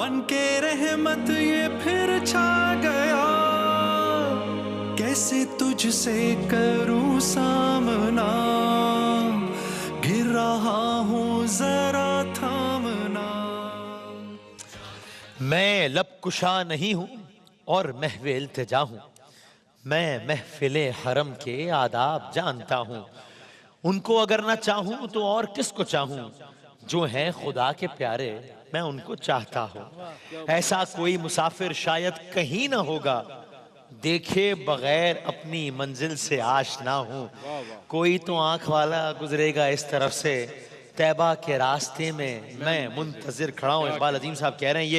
बन के रहमत ये फिर छा गया, कैसे तुझसे करूं सामना, गिर रहा हूं जरा थामना। मैं लब कुशा नहीं हूं और महवे इल्तिजा हूं, मैं महफिले हरम के आदाब जानता हूं। उनको अगर ना चाहूं तो और किसको चाहूं, जो हैं खुदा के प्यारे मैं उनको चाहता हूं। ऐसा कोई मुसाफिर शायद कहीं ना होगा, देखे बगैर अपनी मंजिल से आशना हूं। कोई तो आंख वाला गुजरेगा इस तरफ से, तैबा के रास्ते में मैं मुंतजिर खड़ा हूं। इकबाल अजीम साहब कह रहे हैं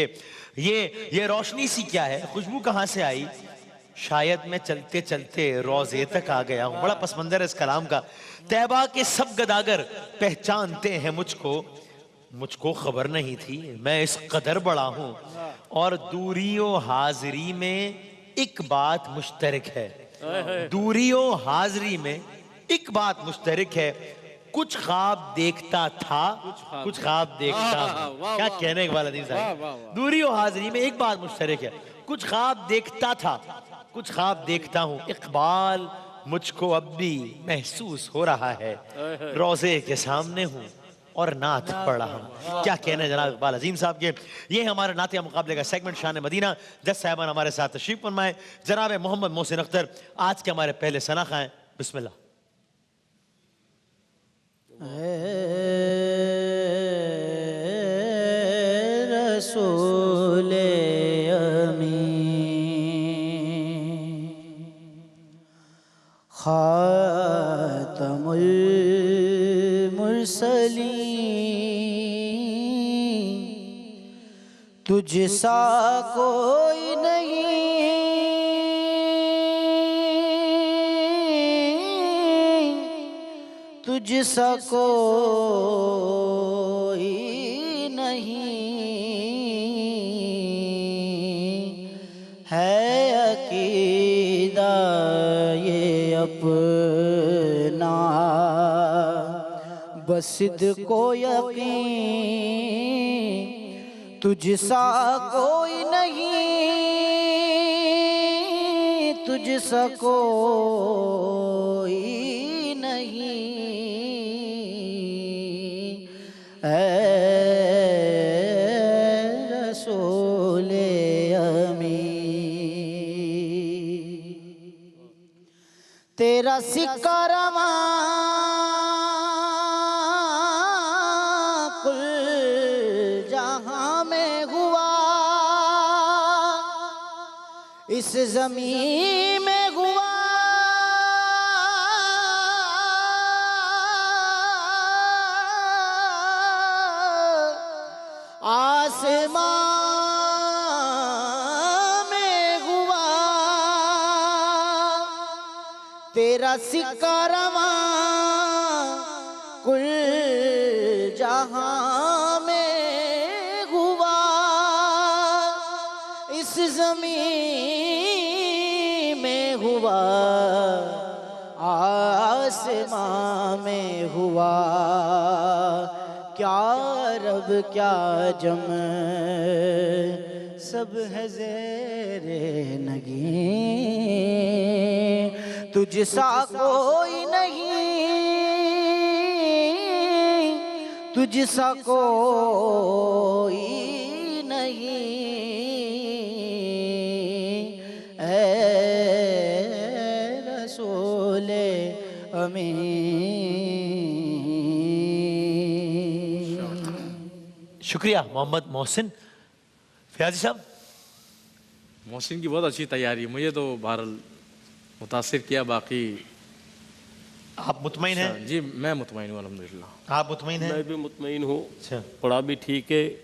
ये रोशनी सी क्या है, खुशबू कहां से आई, शायद मैं चलते चलते रोजे तक आ गया हूं। बड़ा पसमंजर है इस कलाम का। तैबा के सब गदागर पहचानते हैं मुझको, मुझको खबर नहीं थी मैं इस कदर बड़ा हूं। और दूरी और हाजिरी में एक बात मुश्तरक है, दूरी और हाजिरी में एक बात मुश्तरक है। कुछ ख्वाब देखता था, कुछ ख्वाब देखता हूं। क्या कहने के वाला साहब, दूरी और हाजिरी में एक बात मुश्तरक है, कुछ ख्वाब देखता था, कुछ ख्वाब देखता हूं। इकबाल मुझको अब भी महसूस हो रहा है, रोजे के सामने हूं और नात पढ़ रहा हूं। क्या कहने जनाब इकबाल अजीम साहब के। ये हमारे नातिया मुकाबले का सेगमेंट शान मदीना। जज साहबान हमारे साथ तशरीफ फरमाए। जनाब मोहम्मद मोहसिन अख्तर आज के हमारे पहले सनाखा हैं। बिस्मिल्लाह। रसूले अमीन खातमुल मुरसलीन, तुझ सा कोई नहीं, तुझ सा कोई नहीं है। अकीदा ये अपना बसिद को यकीन, तुझ सा कोई नहीं, तुझ सा कोई नहीं है। रसूले अमीन तेरा सिक्का रवां कुल जहां में हुआ, इस ज़मीन में हुआ, आसमां में हुआ। तेरा सिक्का रवां कुल जहां में हुआ, इस ज़मीन में हुआ, आसमां में हुआ। क्या रब क्या जम सब है ज़ेरे नगीं, तुझ सा कोई नहीं, तुझ सा कोई नहीं है। रसूले अमीन। शुक्रिया मोहम्मद मोहसिन। फयाजी साहब। मोहसिन की बहुत अच्छी तैयारी है, मुझे तो बहरहाल मुतासिर किया। बाकी आप मुतमईन हैं? जी मैं मुतमईन हूँ अल्हम्दुलिल्लाह। आप मुतमईन हैं? मैं भी मुतमईन हूँ। अच्छा, पढ़ा भी ठीक है,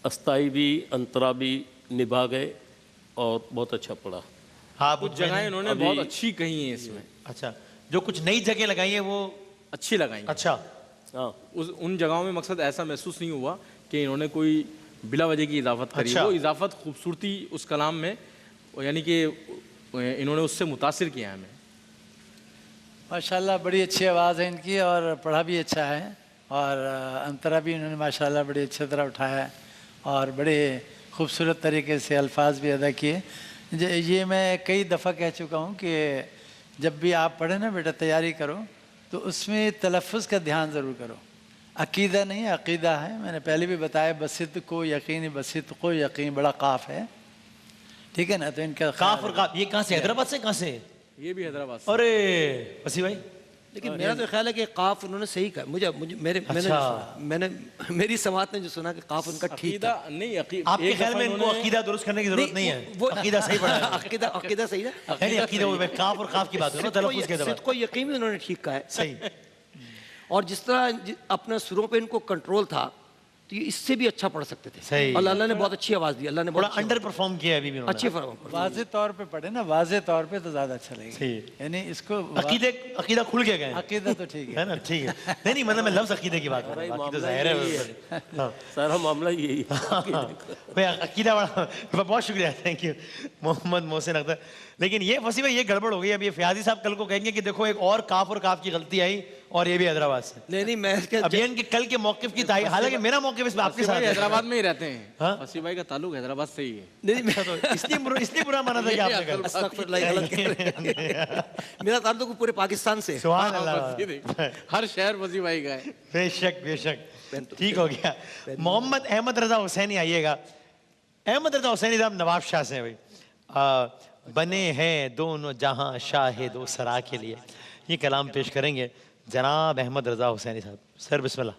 अस्ताई भी अंतरा भी निभा गए और बहुत अच्छा पढ़ा। हाँ, कुछ जगहें इन्होंने बहुत अच्छी कही हैं इसमें। अच्छा, जो कुछ नई जगह लगाई है वो अच्छी लगाई। अच्छा, हाँ, उन जगहों में मकसद ऐसा महसूस नहीं हुआ कि इन्होंने कोई बिला वजह की इजाफत करी। अच्छा। वो इजाफत खूबसूरती उस कलाम में, यानी कि इन्होंने उससे मुतासिर किया हमें। माशाल्लाह बड़ी अच्छी आवाज़ है इनकी और पढ़ा भी अच्छा है और अंतरा भी इन्होंने माशाल्लाह बड़ी अच्छी तरह उठाया है और बड़े खूबसूरत तरीके से अल्फाज भी अदा किए। ये मैं कई दफ़ा कह चुका हूँ कि जब भी आप पढ़े ना बेटा, तैयारी करो तो उसमें तलफ़ुज़ का ध्यान ज़रूर करो। अकीदा नहीं, अकीदा है। मैंने पहले भी बताया, बसित को यकीन, बसित को यकीन, बड़ा काफ है, ठीक है ना। तो इनका काफ और काफ ये कहाँ से, हैदराबाद से? कहाँ से? ये भी हैदराबाद से। अरे वसी भाई, लेकिन मेरा तो ख्याल है कि काफ उन्होंने सही कहा। मुझे मुझे मेरे मैंने जो सुना, मैंने मेरी समात ने जो सुना कि काफ उनका ठीक था। अकीदा नहीं, आपके ख्याल में इनको अकीदा दुरुस्त करने की जरूरत नहीं है? वो अकीदा सही पढ़ा है। अकीदा अकीदा सही है। नहीं अकीदा, वो काफ और काफ की बात है ना, तलफ़ुज़ के सिद्क़ को यकीन भी उन्होंने ठीक कहा है। सही। और जिस तरह अपने सुरों पे इनको कंट्रोल था, तो ये इससे भी अच्छा पढ़ सकते थे। सही। और अल्लाह ने बहुत अच्छी आवाज़ दी, अल्लाह ने थोड़ा बहुत अंडर परफॉर्म किया अभी भी उन्होंने। अच्छी फरमाया। वाज़े तौर पे पढ़े ना, वाज़े तौर पे तो ज़्यादा अच्छा लगेगा। सही। यानी इसको अकीदा खुल के गए अकीदा तो ठीक है है। ना, ठीक है। नहीं नहीं, मतलब मैं लफ्ज़ अकीदे की बात कर रहा हूँ, बाकी तो ज़ाहिर है। हाँ। सारा मामला यही है। भाई अकीदा बड़ा, बहुत शुक्रिया, थैंक यू मोहम्मद मोहसिन अख्तर। लेकिन ये फसी भाई, ये गड़बड़ हो गई। अब ये फयाजी साहब कल को कहेंगे कि देखो एक और काफ और काफ की गलती आई और ये भी हैदराबाद से। नहीं मैं अब ये इनके कल के मौकिफ की तारीफ, हालांकि मेरा मौकिफ इसमें आपके साथ है। हैदराबाद में ही रहते हैं। हाँ? वसी भाई का ताल्लुक हैदराबाद से ही है। नहीं इसलिए बुरा माना था कि आपने कल। अस्तगफिरुल्लाह, गलत कह रहे हैं। मेरा ताल्लुक पूरे पाकिस्तान से। सुभान हाँ, अल्लाह। वसी नहीं। हर शहर वसी भाई का है। बेशक बेशक, ठीक हो गया। मोहम्मद अहमद रजा हुसैनी आइएगा। अहमद रजा हुसैनी साहब नवाब शाह से हैं भाई। बने हैं दोनों जहां शाहे दो सरा के लिए, ये कलाम पेश करेंगे जनाब अहमद रजा हुसैनी साहब। सर बिस्मिल्लाह।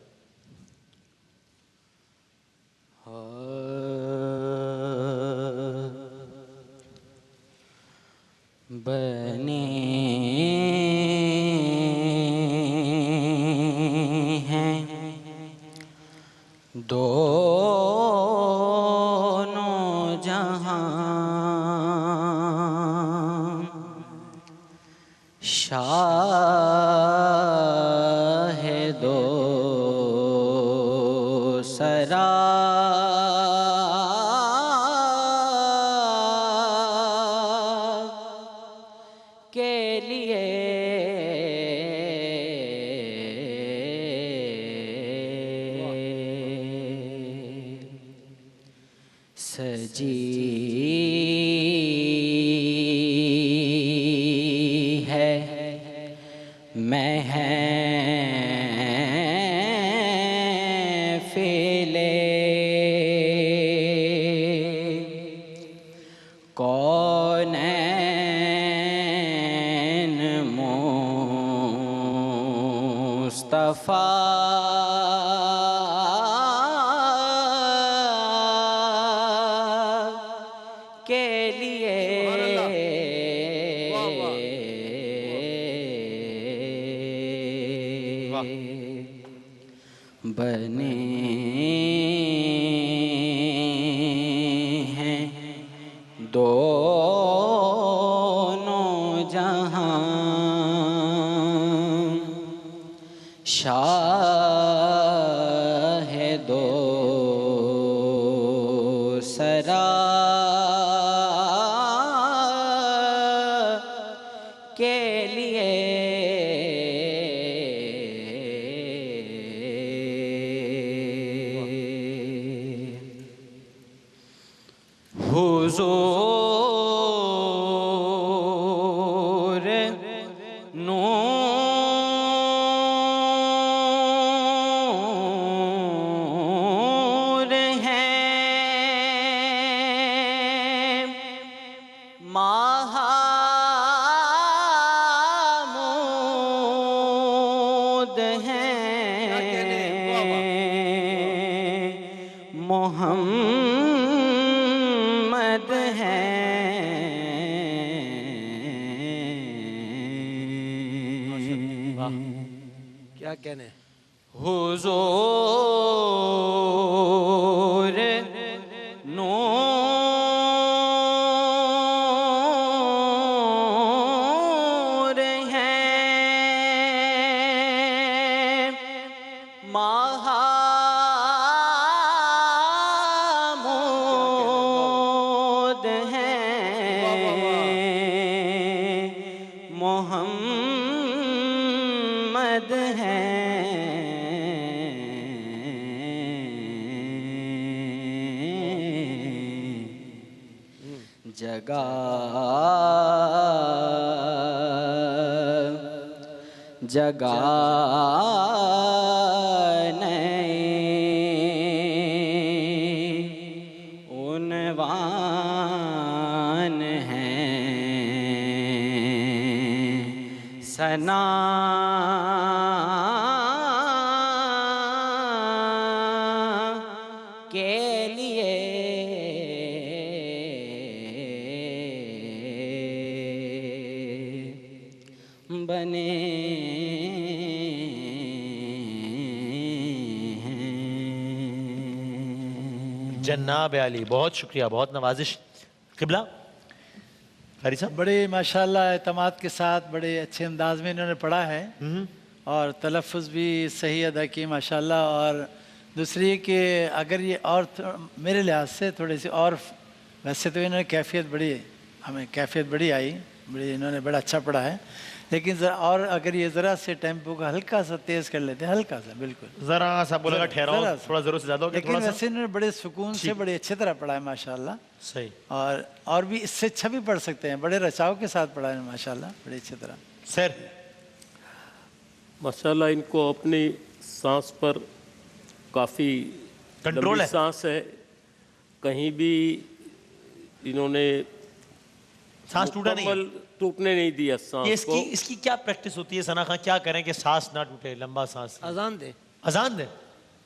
बने हैं दोनों जहां शाहे दो सरा के लिए सजी है महफिले कौनैन मुस्तफा के लिए बने हैं दोनों जहां शाहे दो सरा के लिए हुजूर नूर हैं महामूद हैं मोहम्मद हैं। क्या कहने। हुजूर नूर हैं महामूद हैं मोहम्मद हैं। जगा जगा उनवान हैं सना के लिए बने जन्नाब अली, बहुत शुक्रिया, बहुत नवाजिश। किबला कारी साहब, बड़े माशाल्लाह एतमाद के साथ बड़े अच्छे अंदाज में इन्होंने पढ़ा है और तलफ़ुज़ भी सही अदा किए माशाल्लाह। और दूसरी है कि अगर ये और मेरे लिहाज से थोड़ी सी और, वैसे तो इन्होंने कैफियत बड़ी, हमें कैफियत बड़ी आई, बड़ी इन्होंने बड़ा अच्छा पढ़ा है, लेकिन ज़रा और अगर ये ज़रा से टेम्पो को हल्का सा तेज़ कर लेते, हल्का सा बिल्कुल, जरा सा बोला ठहराओ, जरा सा। थोड़ा जरूर से ज्यादा हो गया, लेकिन थोड़ा सा वैसे इन्होंने बड़े सुकून से बड़े अच्छे तरह पढ़ा है माशाल्लाह। सही। और भी इससे अच्छा भी पढ़ सकते हैं, बड़े रचाव के साथ पढ़ा है माशाल्लाह, बड़ी अच्छी तरह। सर माशाल्लाह इनको अपनी सांस पर काफ़ी कंट्रोल है। सांस है, कहीं भी इन्होंने सांस टूटा नहीं है। टूटने नहीं दिया सांस ये को। इसकी क्या प्रैक्टिस होती है सना खान, क्या करें कि सांस ना टूटे, लंबा सांस? अजान दे। अजान दे।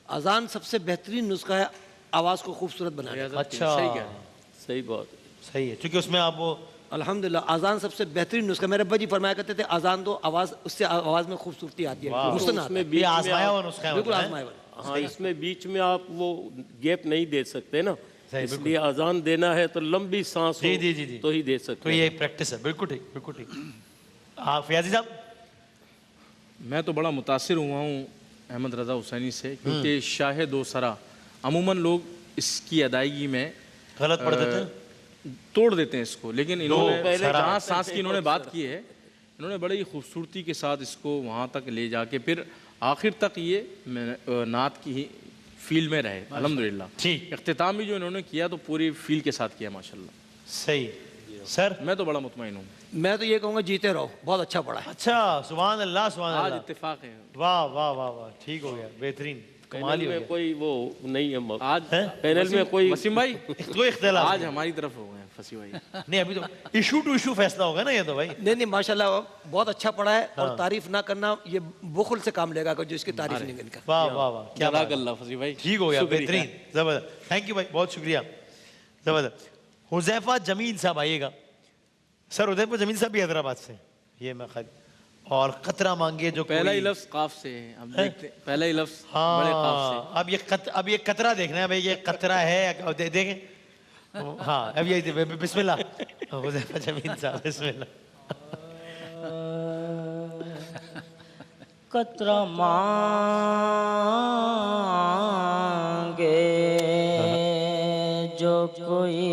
अजान सबसे बेहतरीन नुस्खा है आवाज़ को खूबसूरत बनाने का। अच्छा, सही कह रहे हैं। सही बात। सही है, क्योंकि उसमें आप वो अल्हम्दुलिल्लाह अजान सबसे बेहतरीन नुस्खा। मेरे अब्बा जी फरमाया करते थे अजान दो, आवाज़ उससे आवाज़ में खूबसूरती आती है, हुस्न आता है। ये आजमाया हुआ नुस्खा है, बिल्कुल मतलब, आजमाया हुआ। हाँ, इसमें बीच में आप वो गैप नहीं दे सकते ना, सही, इसलिए अजान देना है तो लंबी सांस हो जी, जी, जी, जी। तो ही दे सकते तो हैं। ये प्रैक्टिस है, बिल्कुल ठीक, बिल्कुल ठीक। हाँ फयाजी साहब, मैं तो बड़ा मुतासिर हुआ हूँ अहमद रज़ा हुसैनी से, क्योंकि शाह दो सरा अमूमन लोग इसकी अदायगी में गलत पढ़ देते हैं। तोड़ देते हैं इसको, लेकिन इन्होंने पहले जहाँ सांस की इन्होंने बात की है, इन्होंने बड़ी ही खूबसूरती के साथ इसको वहाँ तक ले जाके फिर आखिर तक ये नात की ही फील्ड में रहे अल्हम्दुलिल्लाह। ठीक। इख्तिताम भी जो इन्होंने किया तो पूरी फील के साथ किया माशाल्लाह। सही। सर मैं तो बड़ा मुतमईन हूँ। मैं तो ये कहूँगा जीते रहो, बहुत अच्छा पढ़ा है। अच्छा, सुभान अल्लाह, सुभान आज अल्लाह, इत्तेफाक है। वाह वाह वाह वाह, ठीक हो गया, बेहतरीन, कमाल ही हो में गया। कोई वो नहीं है आज पैनल में कोई वसीम भाई कोई इख्तिलाफ आज हमारी तरफ हो गए फसी भाई। नहीं, अभी तो इशू टू इशू फैसला होगा ना ये तो भाई। नहीं माशाल्लाह बहुत अच्छा पढ़ा है। और तारीफ ना करना ये बुखल से काम लेगा जो इसकी तारीफ नहीं करने का। वाह वाह वाह, क्या बात है। अल्लाह फसी भाई, ठीक हो गया, शुक्रिया। बेहतरीन, जबरदस्त, थैंक यू भाई, बहुत शुक्रिया, जबरदस्त। हुजैफा जमील साहब आइएगा। सर हुजैफा जमील साहब भी हैदराबाद से, ये मैं खाली, और कतरा मांगे जो पहला ही कोई- लफ्ज काफ से है, हम देखते हैं पहला ही लफ्ज बड़े काफ से। हाँ, अब ये कतरा देखना है भाई, ये कतरा है, देखें। हाँ, अब ये बिस्मिल्लाह, हुजैफा जमील साहब बिस्मिल्लाह। कतरा मांगे जो कोई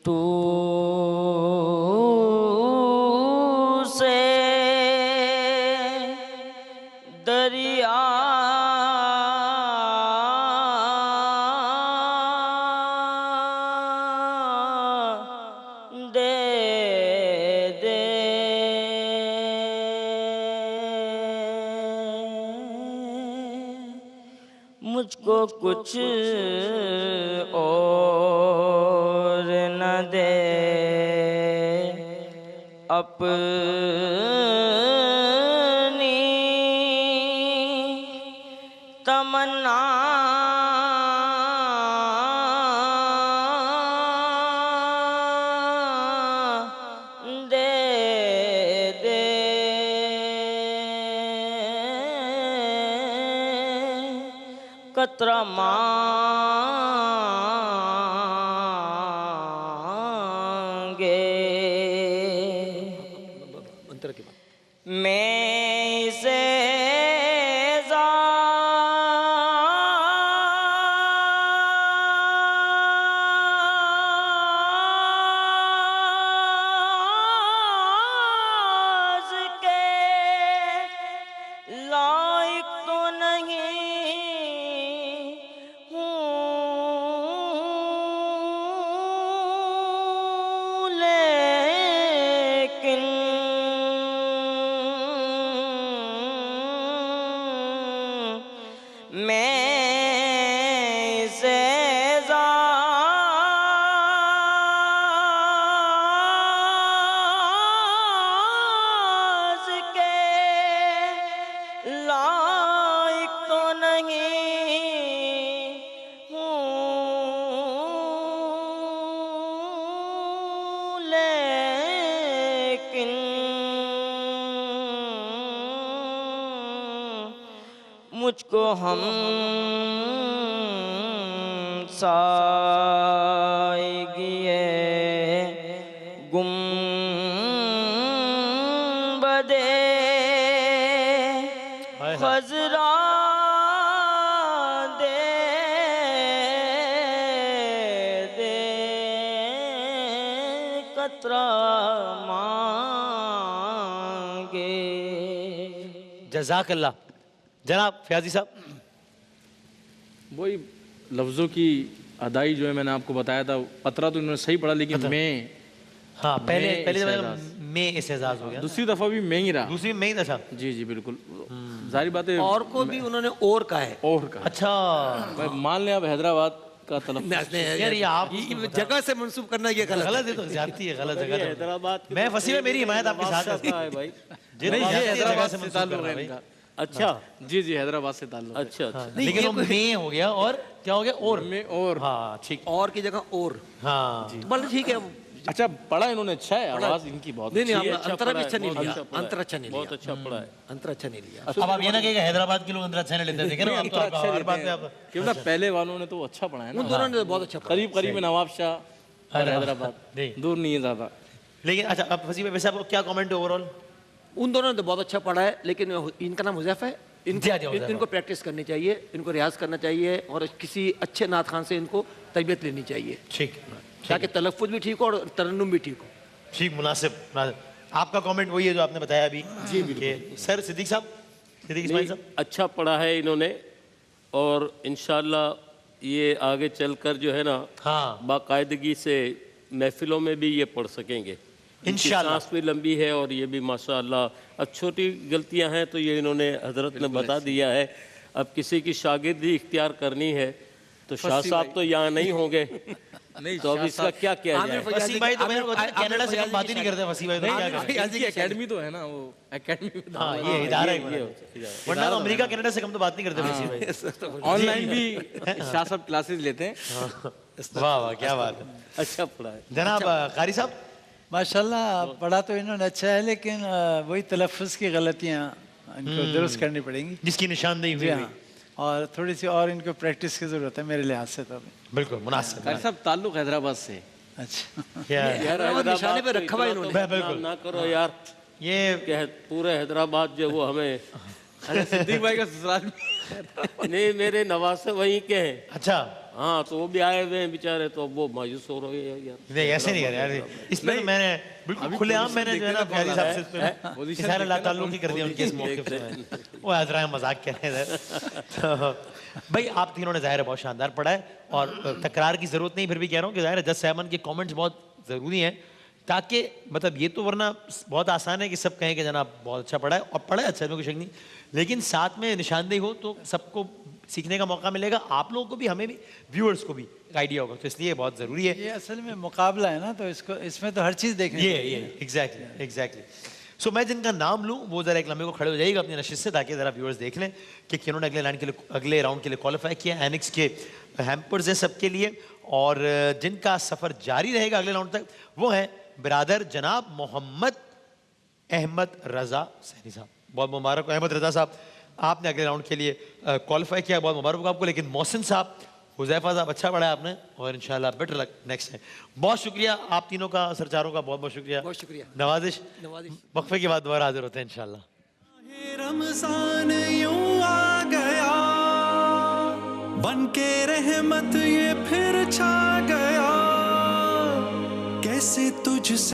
तू से दरिया दे दे मुझको कुछ और न दे अपनी तमन्ना दे दे कतरा मांगे मंत्र के बाद मैं से के लायक तो नहीं हूँ मैं इसे एजाज़ के लायक तो नहीं हूँ, लेकिन मुझको हम साइगिए गुंबदे खजरा दे दे कतरा मांगे। जज़ाकल्लाह। जनाब फयाजी साहब, वही लफ्ज़ों की अदाई जो है मैंने आपको बताया था, पतरा तो इन्होंने सही पढ़ा, लेकिन मैं हाँ पहले मैं पहले इस जब एजाज़। मैं इस एजाज हो गया, दूसरी दफ़ा भी मैं ही रहा। दूसरी में मैं ही था साहब। जी जी बिल्कुल, जाहिर बात है। और को भी उन्होंने और कहा है। और का अच्छा भाई, मान लें आप हैदराबाद का तलफ़्फ़ुज़ यार ये आप ये जगह से मंसूब करना ये गलत है। गलत है, तो ज्यादती है, गलत जगह तो। हैदराबाद के मैं तो फंसी में मेरी हिमायत आपके साथ है है भाई। जी, नहीं, ये ज्यादती है, जगह हैदराबाद से से मंसूब ताल्लुक़ करना है भाई। इनका। अच्छा जी जी हैदराबाद से ताल्लुक़ है। अच्छा अच्छा। लेकिन वो मैं हो गया और क्या हो गया, और मैं और हाँ ठीक, और की जगह और, हाँ बल ठीक है। अच्छा पढ़ा इन्होंने, अच्छा है, आवाज़ इनकी बहुत नहीं नहीं, ये हमने अच्छा अंतर पढ़ा भी है, अच्छा नहीं बहुत लिया, अच्छा पढ़ा है। अंतर अच्छा नहीं बहुत लिया, अच्छा पढ़ा है। अंतर अच्छा नहीं लिया। अब आप ये ना कहेगा हैदराबाद के लोग अंदर अच्छा नहीं लेते, देखे ना आप तो आप हर बात पे आप क्यों ना, पहले वालों ने तो अच्छा पढ़ा है उन ना, दोनों ने तो बहुत अच्छा पढ़ा। करीब करीब में नवाब शाह और हैदराबाद, नहीं। दूर नहीं है ज़्यादा। लेकिन अच्छा अब फंसी में वैसे आपको क्या कमेंट है ओवरऑल? उन दोनों ने तो बहुत अच्छा पढ़ा है, लेकिन इनका नाम हुज़ैफा है, जी, जी, हुज़ैफा। इनको प्रैक्टिस करनी चाहिए, इनको रियाज करना चाहिए, और किसी अच्छे नात खान से इनको तरबियत लेनी चाहिए, ठीक ताकि तलफ़्फ़ुज़ भी ठीक हो और तरन्नुम भी ठीक हो। ठीक, मुनासिब मुनासिब। आपका कमेंट वही है जो आपने बताया अभी जी बिल्कुल। सर सिद्दीक साहब, सिद्दीक इस्माइल साहब, अच्छा पढ़ा है इन्होंने, और इंशाल्लाह ये आगे चलकर जो है ना हाँ बाकायदगी से महफिलों में भी ये पढ़ सकेंगे। इनकी इंशाल्लाह। सांस भी लंबी है और ये भी माशाअल्लाह। अब छोटी गलतियां हैं तो ये इन्होंने हजरत ने बता दिया है। अब किसी की शागिर्दी इख्तियार करनी है तो शाह साहब तो यहाँ नहीं होंगे, नहीं तो अब इसका क्या किया जाए? वसी भाई तो मेरे को कनाडा से कम बात ही नहीं करते, वसी भाई तो क्या करें? इनकी एकेडमी तो है ना, वो एकेडमी में हाँ ये इदारा है, वरना तो अमेरिका कनाडा से कम तो बात नहीं करते वसी भाई। ऑनलाइन भी शाह साहब क्लासेस लेते हैं। वाह वाह क्या बात है। अच्छा पढ़ा है। जनाब कारी साहब, माशाल्लाह पढ़ा तो इन्होंने अच्छा है, लेकिन वही तलफ़्फ़ुज़ की गलतियाँ इनको दुरुस्त करनी पड़ेंगी। जिसकी निशानदेही जी हुई हाँ, और थोड़ी सी और इनको प्रैक्टिस की ज़रूरत है मेरे लिहाज से तो। बिल्कुल मुनासिब। कारी साहब ताल्लुक हैदराबाद से। अच्छा क्या है? यार हैदराबाद निशाने पे को रखा हुआ इतना इन्होंने। तो बदनाम ना करो यार, ये क्या है, पूरे हैदराबाद जो वो हमें अरे सिद्दीक भाई का ससुराल नहीं, मेरे नवासे वहीं के हैं। अच्छा हाँ तो वो भी आए हुए हैं बेचारे, तो अब वो मायूस हो रहे हैं यार। नहीं ऐसे नहीं कर यार, इसमें तो मैंने बिल्कुल खुलेआम मैंने जो है ना प्यारी साहब से इशारा ला ताल्लुक ही कर दिया उनके इस मौके पे। वो हजरा मजाक कर रहे थे। तो भाई आप तीनों ने ज़ाहिर है बहुत शानदार पढ़ा है, और तकरार की ज़रूरत नहीं, फिर भी कह रहा हूँ कि ज़ाहिर है जज साहबान के कमेंट्स बहुत ज़रूरी हैं, ताकि मतलब ये तो वरना बहुत आसान है कि सब कहें कि जनाब बहुत अच्छा पढ़ा है, और पढ़ा है अच्छा, इसमें कोई शक नहीं, लेकिन साथ में निशानदेही हो तो सबको सीखने का मौका मिलेगा, आप लोगों को भी, हमें भी, व्यूअर्स को भी एक आइडिया होगा, तो इसलिए बहुत ज़रूरी है। ये असल में मुकाबला है ना, तो इसको इसमें तो हर चीज़ देखनी ये चाहिए। Exactly exactly. सो मैं जिनका नाम लूँ वो ज़रा एक लम्हे को खड़े हो जाइएगा अपनी नशिस्त से, ताकि ज़रा व्यूअर्स देख लें कि किन्होंने अगले राउंड के लिए क्वालिफाई किया। एनिक्स के हैम्पर्स हैं सबके लिए, और जिनका सफ़र जारी रहेगा अगले राउंड तक वो हैं बिरादर जनाब मोहम्मद अहमद रज़ा सैनी साहब। बहुत मुबारक हो अहमद रज़ा साहब, आपने अगले राउंड के लिए क्वालिफाई किया, बहुत मुबारक हो आपको। लेकिन मोहसिन साहब, हुज़ैफा साहब अच्छा पढ़ा है आपने, और इंशाल्लाह बेटर लक नेक्स्ट है। बहुत शुक्रिया आप तीनों का, सरचारों का बहुत बहुत शुक्रिया। बहुत शुक्रिया। नवाजिश वक्फे के बाद दोबारा हाजिर होते हैं इंशाल्लाह। रमजान यूं आ गया, बन के रहमत ये फिर छा गया, कैसे तुझसे